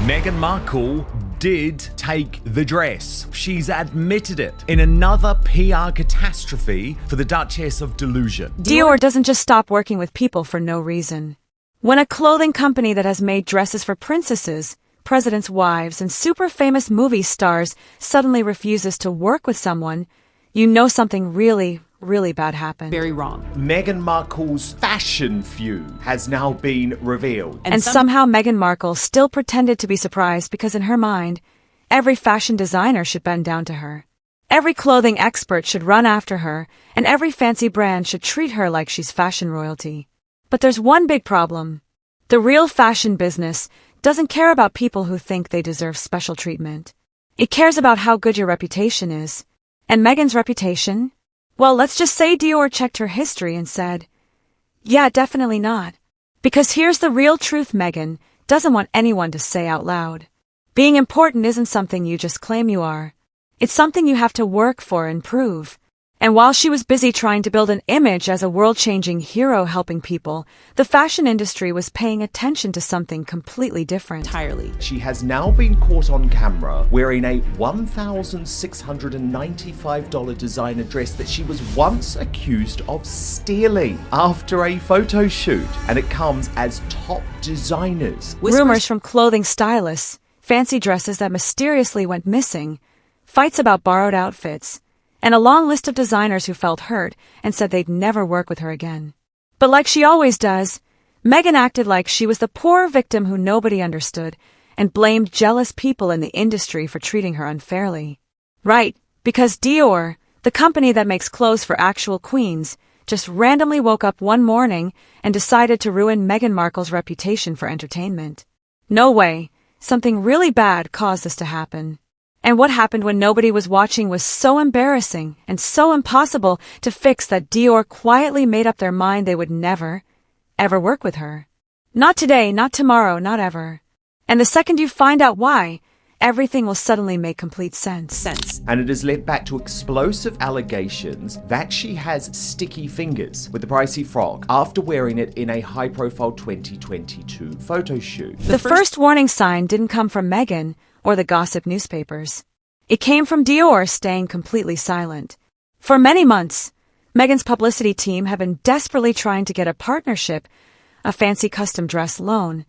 Meghan Markle did take the dress. She's admitted it in another PR catastrophe for the Duchess of Delusion. Dior doesn't just stop working with people for no reason. When a clothing company that has made dresses for princesses, presidents' wives, and super famous movie stars suddenly refuses to work with someone, you know something really bad happened. Very wrong. Meghan Markle's fashion feud has now been revealed. And somehow Meghan Markle still pretended to be surprised because in her mind, every fashion designer should bend down to her. Every clothing expert should run after her, and every fancy brand should treat her like she's fashion royalty. But there's one big problem. The real fashion business doesn't care about people who think they deserve special treatment. It cares about how good your reputation is. And Meghan's reputation? Well, let's just say Dior checked her history and said, yeah, definitely not. Because here's the real truth Meghan doesn't want anyone to say out loud. Being important isn't something you just claim you are. It's something you have to work for and prove. And while she was busy trying to build an image as a world-changing hero helping people, the fashion industry was paying attention to something completely different. Entirely. She has now been caught on camera wearing a $1,695 designer dress that she was once accused of stealing after a photo shoot, and it comes as top designers. Rumors from clothing stylists, fancy dresses that mysteriously went missing, fights about borrowed outfits, and a long list of designers who felt hurt and said they'd never work with her again. But like she always does, Meghan acted like she was the poor victim who nobody understood and blamed jealous people in the industry for treating her unfairly. Right, because Dior, the company that makes clothes for actual queens, just randomly woke up one morning and decided to ruin Meghan Markle's reputation for entertainment. No way, something really bad caused this to happen. And what happened when nobody was watching was so embarrassing and so impossible to fix that Dior quietly made up their mind they would never, ever work with her. Not today, not tomorrow, not ever. And the second you find out why, everything will suddenly make complete sense. And it has led back to explosive allegations that she has sticky fingers with the pricey frock after wearing it in a high-profile 2022 photo shoot. The first warning sign didn't come from Meghan or the gossip newspapers. It came from Dior staying completely silent. For many months, Meghan's publicity team had been desperately trying to get a partnership, a fancy custom dress loan,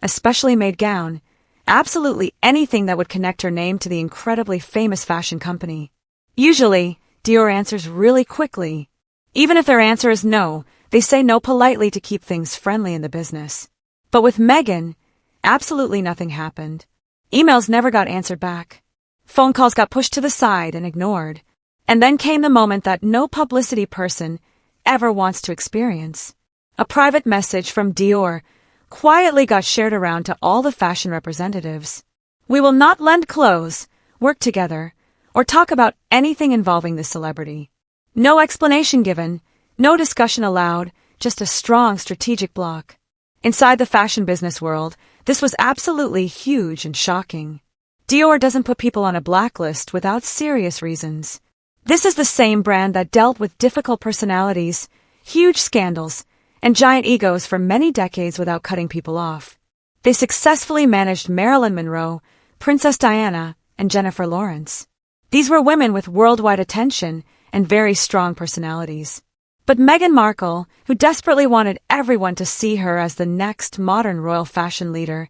a specially made gown, absolutely anything that would connect her name to the incredibly famous fashion company. Usually, Dior answers really quickly. Even if their answer is no, they say no politely to keep things friendly in the business. But with Meghan, absolutely nothing happened. Emails never got answered back. Phone calls got pushed to the side and ignored. And then came the moment that no publicity person ever wants to experience. A private message from Dior quietly got shared around to all the fashion representatives. We will not lend clothes, work together, or talk about anything involving this celebrity. No explanation given, no discussion allowed, just a strong strategic block. Inside the fashion business world, this was absolutely huge and shocking. Dior doesn't put people on a blacklist without serious reasons. This is the same brand that dealt with difficult personalities, huge scandals, and giant egos for many decades without cutting people off. They successfully managed Marilyn Monroe, Princess Diana, and Jennifer Lawrence. These were women with worldwide attention and very strong personalities. But Meghan Markle, who desperately wanted everyone to see her as the next modern royal fashion leader,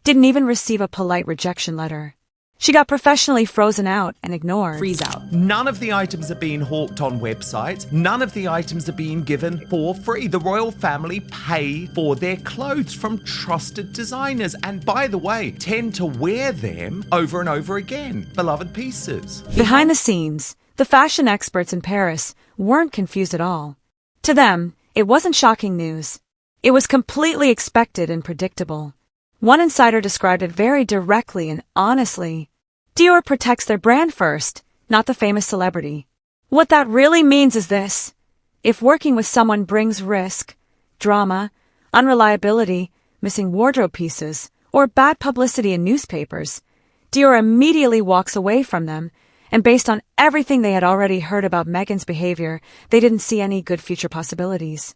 didn't even receive a polite rejection letter. She got professionally frozen out and ignored. Freeze out. None of the items are being hawked on websites. None of the items are being given for free. The royal family pay for their clothes from trusted designers and, by the way, tend to wear them over and over again. Beloved pieces. Behind the scenes, the fashion experts in Paris weren't confused at all. To them, it wasn't shocking news. It was completely expected and predictable. One insider described it very directly and honestly. Dior protects their brand first, not the famous celebrity. What that really means is this. If working with someone brings risk, drama, unreliability, missing wardrobe pieces, or bad publicity in newspapers, Dior immediately walks away from them, and based on everything they had already heard about Meghan's behavior, they didn't see any good future possibilities.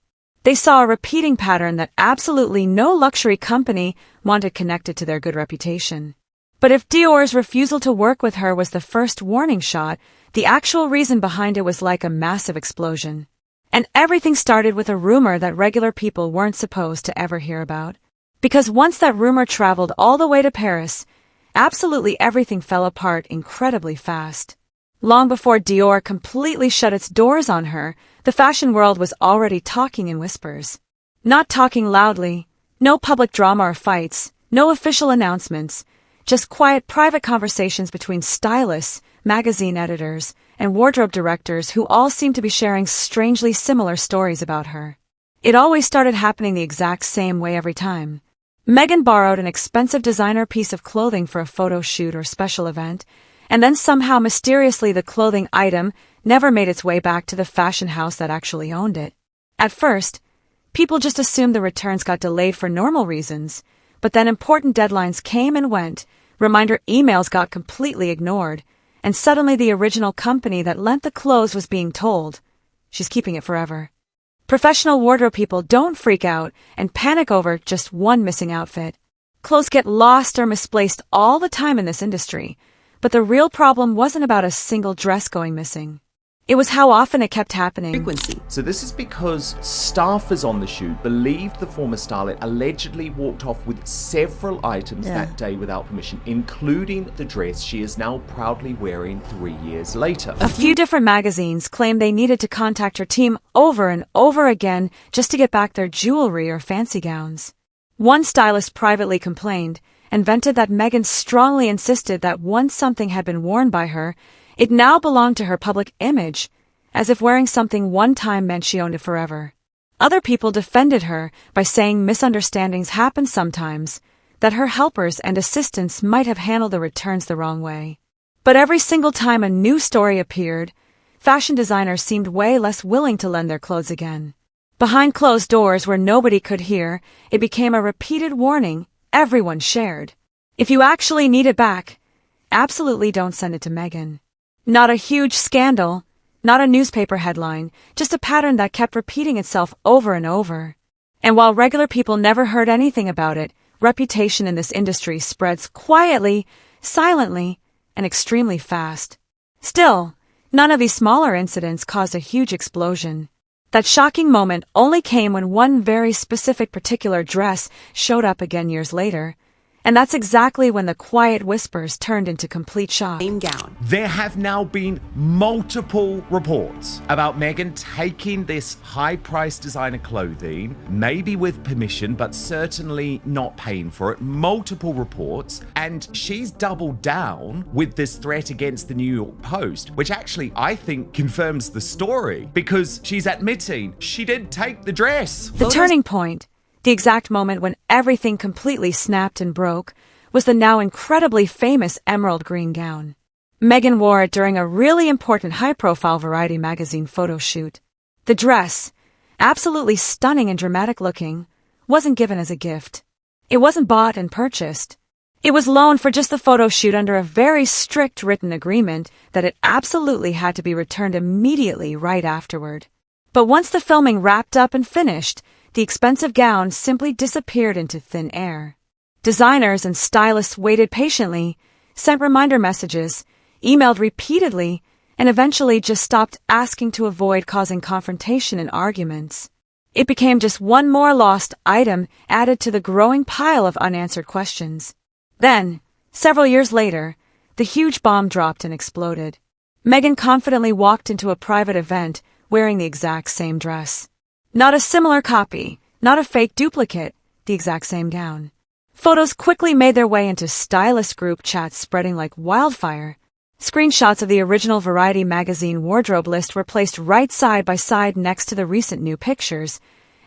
They saw a repeating pattern that absolutely no luxury company wanted connected to their good reputation. But if Dior's refusal to work with her was the first warning shot, the actual reason behind it was like a massive explosion. And everything started with a rumor that regular people weren't supposed to ever hear about. Because once that rumor traveled all the way to Paris, absolutely everything fell apart incredibly fast. Long before Dior completely shut its doors on her, the fashion world was already talking in whispers. Not talking loudly, no public drama or fights, no official announcements, just quiet private conversations between stylists, magazine editors, and wardrobe directors who all seemed to be sharing strangely similar stories about her. It always started happening the exact same way every time. Meghan borrowed an expensive designer piece of clothing for a photo shoot or special event, and then somehow mysteriously the clothing item never made its way back to the fashion house that actually owned it. At first, people just assumed the returns got delayed for normal reasons, but then important deadlines came and went, reminder emails got completely ignored, and suddenly the original company that lent the clothes was being told, she's keeping it forever. Professional wardrobe people don't freak out and panic over just one missing outfit. Clothes get lost or misplaced all the time in this industry, but the real problem wasn't about a single dress going missing. It was how often it kept happening. Frequency. So this is because staffers on the shoot believed the former starlet allegedly walked off with several items that day without permission, including the dress she is now proudly wearing 3 years later. A few different magazines claimed they needed to contact her team over and over again just to get back their jewelry or fancy gowns. One stylist privately complained and vented that Meghan strongly insisted that once something had been worn by her, it now belonged to her public image, as if wearing something one time meant she owned it forever. Other people defended her by saying misunderstandings happen sometimes, that her helpers and assistants might have handled the returns the wrong way. But every single time a new story appeared, fashion designers seemed way less willing to lend their clothes again. Behind closed doors where nobody could hear, it became a repeated warning everyone shared. If you actually need it back, absolutely don't send it to Meghan. Not a huge scandal, not a newspaper headline, just a pattern that kept repeating itself over and over. And while regular people never heard anything about it, reputation in this industry spreads quietly, silently, and extremely fast. Still, none of these smaller incidents caused a huge explosion. That shocking moment only came when one very specific particular dress showed up again years later. And that's exactly when the quiet whispers turned into complete shock. Same gown. There have now been multiple reports about Meghan taking this high-priced designer clothing, maybe with permission, but certainly not paying for it. Multiple reports, and she's doubled down with this threat against the New York Post, which actually I think confirms the story, because she's admitting she did take the dress. The turning point, the exact moment when everything completely snapped and broke, was the now incredibly famous emerald green gown. Meghan wore it during a really important high-profile Variety magazine photo shoot. The dress, absolutely stunning and dramatic looking, wasn't given as a gift. It wasn't bought and purchased. It was loaned for just the photo shoot under a very strict written agreement that it absolutely had to be returned immediately right afterward. But once the filming wrapped up and finished, the expensive gown simply disappeared into thin air. Designers and stylists waited patiently, sent reminder messages, emailed repeatedly, and eventually just stopped asking to avoid causing confrontation and arguments. It became just one more lost item added to the growing pile of unanswered questions. Then, several years later, the huge bomb dropped and exploded. Meghan confidently walked into a private event wearing the exact same dress. Not a similar copy, not a fake duplicate, the exact same gown. Photos quickly made their way into stylist group chats spreading like wildfire. Screenshots of the original Variety magazine wardrobe list were placed right side by side next to the recent new pictures,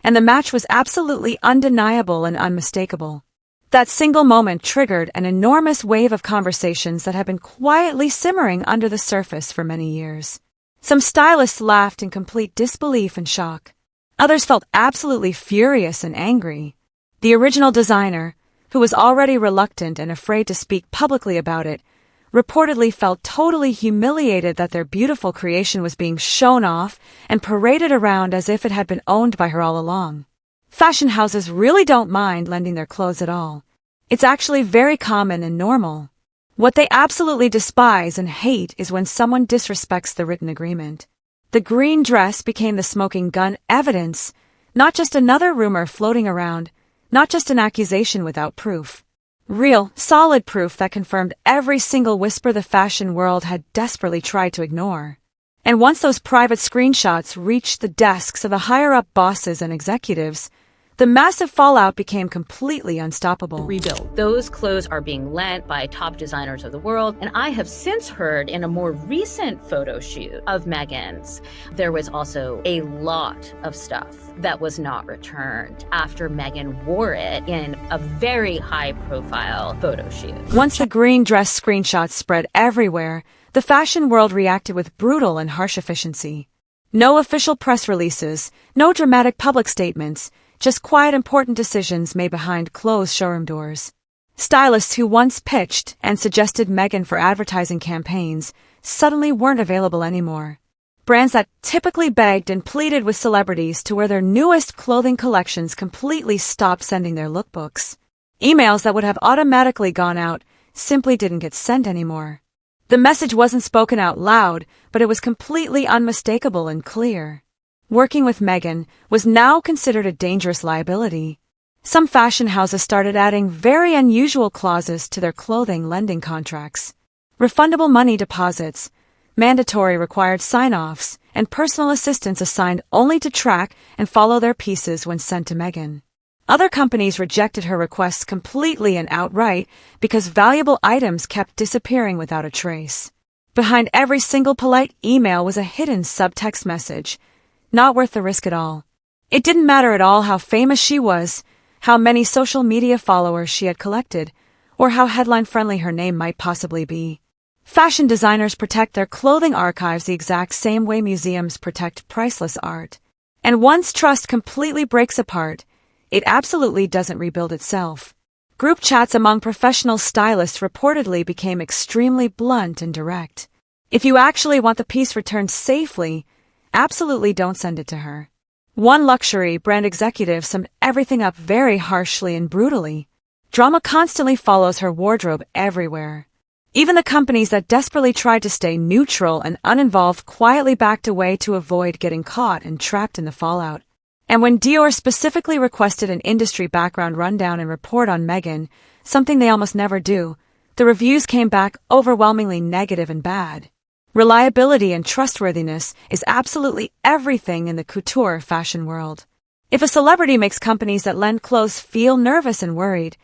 and the match was absolutely undeniable and unmistakable. That single moment triggered an enormous wave of conversations that had been quietly simmering under the surface for many years. Some stylists laughed in complete disbelief and shock. Others felt absolutely furious and angry. The original designer, who was already reluctant and afraid to speak publicly about it, reportedly felt totally humiliated that their beautiful creation was being shown off and paraded around as if it had been owned by her all along. Fashion houses really don't mind lending their clothes at all. It's actually very common and normal. What they absolutely despise and hate is when someone disrespects the written agreement. The green dress became the smoking gun evidence, not just another rumor floating around, not just an accusation without proof. Real, solid proof that confirmed every single whisper the fashion world had desperately tried to ignore. And once those private screenshots reached the desks of the higher-up bosses and executives, the massive fallout became completely unstoppable. Rebuild. Those clothes are being lent by top designers of the world, and I have since heard in a more recent photo shoot of Meghan's, there was also a lot of stuff that was not returned after Meghan wore it in a very high-profile photo shoot. Once the green dress screenshots spread everywhere, the fashion world reacted with brutal and harsh efficiency. No official press releases, no dramatic public statements, just quiet, important decisions made behind closed showroom doors. Stylists who once pitched and suggested Meghan for advertising campaigns suddenly weren't available anymore. Brands that typically begged and pleaded with celebrities to wear their newest clothing collections completely stopped sending their lookbooks. Emails that would have automatically gone out simply didn't get sent anymore. The message wasn't spoken out loud, but it was completely unmistakable and clear. Working with Meghan was now considered a dangerous liability. Some fashion houses started adding very unusual clauses to their clothing lending contracts. Refundable money deposits, mandatory required sign-offs, and personal assistants assigned only to track and follow their pieces when sent to Meghan. Other companies rejected her requests completely and outright because valuable items kept disappearing without a trace. Behind every single polite email was a hidden subtext message. Not worth the risk at all. It didn't matter at all how famous she was, how many social media followers she had collected, or how headline-friendly her name might possibly be. Fashion designers protect their clothing archives the exact same way museums protect priceless art. And once trust completely breaks apart, it absolutely doesn't rebuild itself. Group chats among professional stylists reportedly became extremely blunt and direct. If you actually want the piece returned safely, absolutely don't send it to her. One luxury brand executive summed everything up very harshly and brutally. Drama constantly follows her wardrobe everywhere. Even the companies that desperately tried to stay neutral and uninvolved quietly backed away to avoid getting caught and trapped in the fallout. And when Dior specifically requested an industry background rundown and report on Meghan, something they almost never do, the reviews came back overwhelmingly negative and bad. Reliability and trustworthiness is absolutely everything in the couture fashion world. If a celebrity makes companies that lend clothes feel nervous and worried,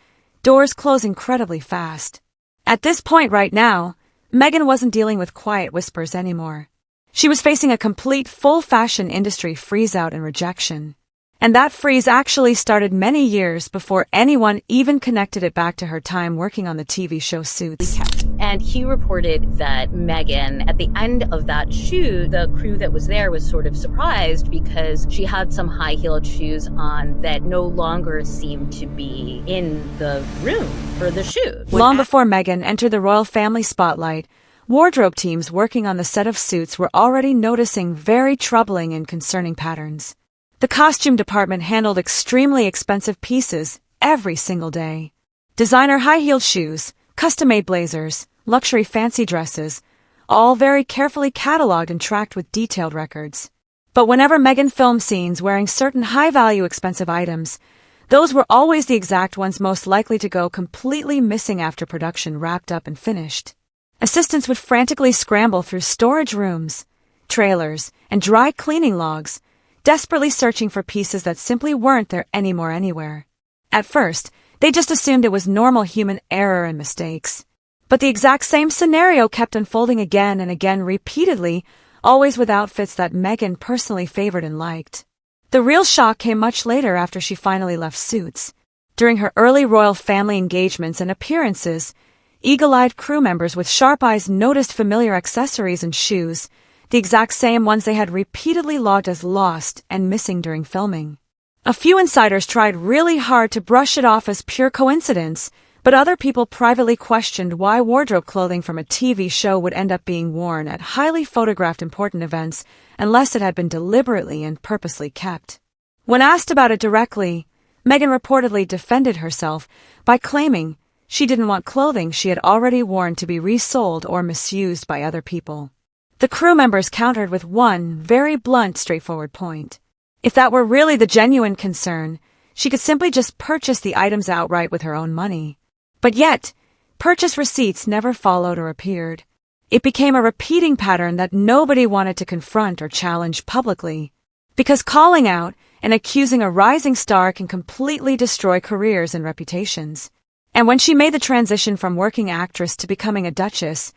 doors close incredibly fast. At this point right now, Meghan wasn't dealing with quiet whispers anymore. She was facing a complete full fashion industry freeze-out and rejection. And that freeze actually started many years before anyone even connected it back to her time working on the TV show Suits. And he reported that Meghan, at the end of that shoot, the crew that was there was sort of surprised because she had some high-heeled shoes on that no longer seemed to be in the room for the shoot. Long before Meghan entered the royal family spotlight, wardrobe teams working on the set of Suits were already noticing very troubling and concerning patterns. The costume department handled extremely expensive pieces every single day. Designer high-heeled shoes, custom-made blazers, luxury fancy dresses, all very carefully cataloged and tracked with detailed records. But whenever Meghan filmed scenes wearing certain high-value expensive items, those were always the exact ones most likely to go completely missing after production wrapped up and finished. Assistants would frantically scramble through storage rooms, trailers, and dry cleaning logs, desperately searching for pieces that simply weren't there anymore anywhere. At first, they just assumed it was normal human error and mistakes. But the exact same scenario kept unfolding again and again repeatedly, always with outfits that Meghan personally favored and liked. The real shock came much later after she finally left Suits. During her early royal family engagements and appearances, eagle-eyed crew members with sharp eyes noticed familiar accessories and shoes, the exact same ones they had repeatedly logged as lost and missing during filming. A few insiders tried really hard to brush it off as pure coincidence, But other people privately questioned why wardrobe clothing from a TV show would end up being worn at highly photographed important events unless it had been deliberately and purposely kept. When asked about it directly, Meghan reportedly defended herself by claiming she didn't want clothing she had already worn to be resold or misused by other people. The crew members countered with one very blunt, straightforward point. If that were really the genuine concern, she could simply just purchase the items outright with her own money. But yet, purchase receipts never followed or appeared. It became a repeating pattern that nobody wanted to confront or challenge publicly, because calling out and accusing a rising star can completely destroy careers and reputations. And when she made the transition from working actress to becoming a duchess,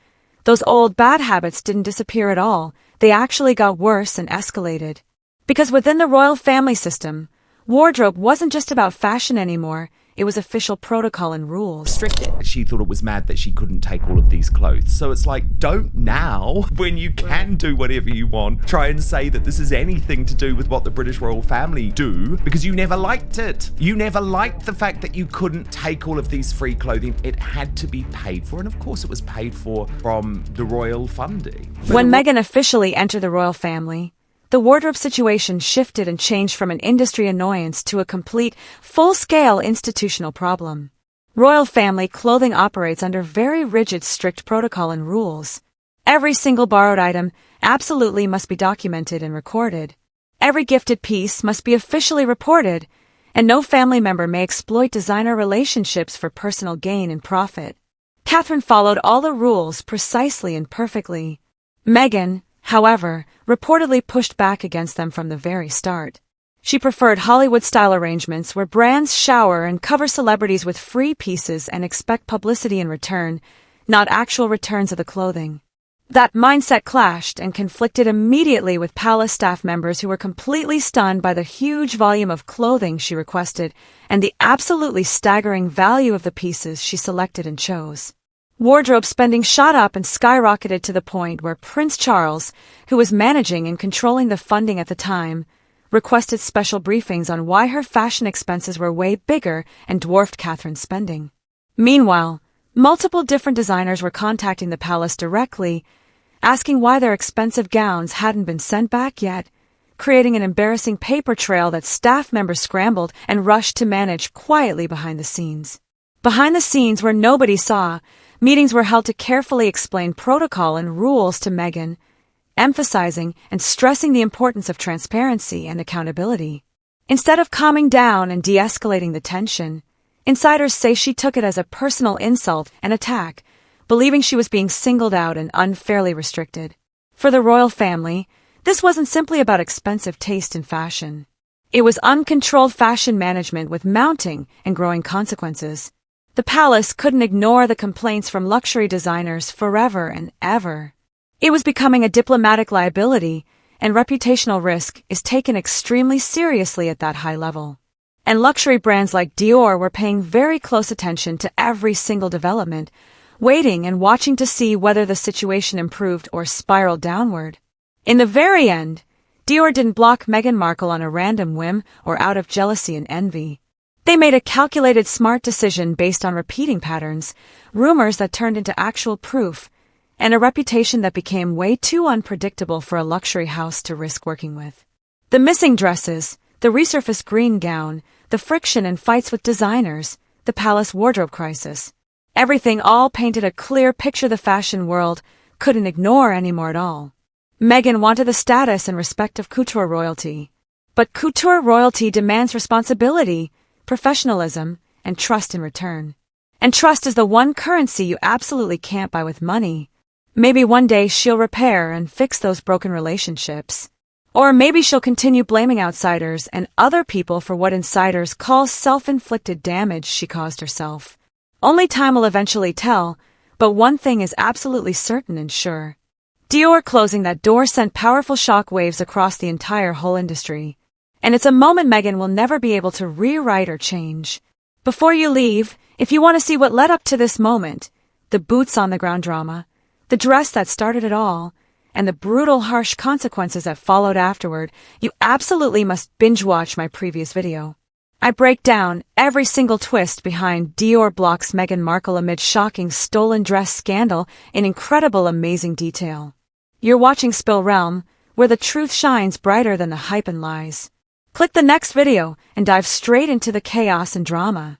those old bad habits didn't disappear at all. They actually got worse and escalated. Because within the royal family system, wardrobe wasn't just about fashion anymore. It was official protocol and rules. Restricted. She thought it was mad that she couldn't take all of these clothes. So it's like, don't now, when you can do whatever you want, try and say that this is anything to do with what the British royal family do, because you never liked it. You never liked the fact that you couldn't take all of these free clothing. It had to be paid for. And of course it was paid for from the royal funding. When Meghan officially entered the royal family, the wardrobe situation shifted and changed from an industry annoyance to a complete, full-scale institutional problem. Royal family clothing operates under very rigid, strict protocol and rules. Every single borrowed item absolutely must be documented and recorded. Every gifted piece must be officially reported, and no family member may exploit designer relationships for personal gain and profit. Catherine followed all the rules precisely and perfectly. Meghan, however, reportedly pushed back against them from the very start. She preferred Hollywood-style arrangements where brands shower and cover celebrities with free pieces and expect publicity in return, not actual returns of the clothing. That mindset clashed and conflicted immediately with palace staff members who were completely stunned by the huge volume of clothing she requested and the absolutely staggering value of the pieces she selected and chose. Wardrobe spending shot up and skyrocketed to the point where Prince Charles, who was managing and controlling the funding at the time, requested special briefings on why her fashion expenses were way bigger and dwarfed Catherine's spending. Meanwhile, multiple different designers were contacting the palace directly, asking why their expensive gowns hadn't been sent back yet, creating an embarrassing paper trail that staff members scrambled and rushed to manage quietly behind the scenes. Behind the scenes where nobody saw, meetings were held to carefully explain protocol and rules to Meghan, emphasizing and stressing the importance of transparency and accountability. Instead of calming down and de-escalating the tension, insiders say she took it as a personal insult and attack, believing she was being singled out and unfairly restricted. For the royal family, this wasn't simply about expensive taste in fashion. It was uncontrolled fashion management with mounting and growing consequences. The palace couldn't ignore the complaints from luxury designers forever and ever. It was becoming a diplomatic liability, and reputational risk is taken extremely seriously at that high level. And luxury brands like Dior were paying very close attention to every single development, waiting and watching to see whether the situation improved or spiraled downward. In the very end, Dior didn't block Meghan Markle on a random whim or out of jealousy and envy. They made a calculated, smart decision based on repeating patterns, rumors that turned into actual proof, and a reputation that became way too unpredictable for a luxury house to risk working with. The missing dresses, the resurfaced green gown, the friction and fights with designers, the palace wardrobe crisis. Everything all painted a clear picture the fashion world couldn't ignore anymore at all. Meghan wanted the status and respect of couture royalty. But couture royalty demands responsibility, professionalism, and trust in return. And trust is the one currency you absolutely can't buy with money. Maybe one day she'll repair and fix those broken relationships. Or maybe she'll continue blaming outsiders and other people for what insiders call self-inflicted damage she caused herself. Only time will eventually tell, but one thing is absolutely certain and sure. Dior closing that door sent powerful shock waves across the entire whole industry. And it's a moment Meghan will never be able to rewrite or change. Before you leave, if you want to see what led up to this moment, the boots-on-the-ground drama, the dress that started it all, and the brutal, harsh consequences that followed afterward, you absolutely must binge-watch my previous video. I break down every single twist behind Dior blocks Meghan Markle amid shocking stolen dress scandal in incredible, amazing detail. You're watching Spill Realm, where the truth shines brighter than the hype and lies. Click the next video and dive straight into the chaos and drama.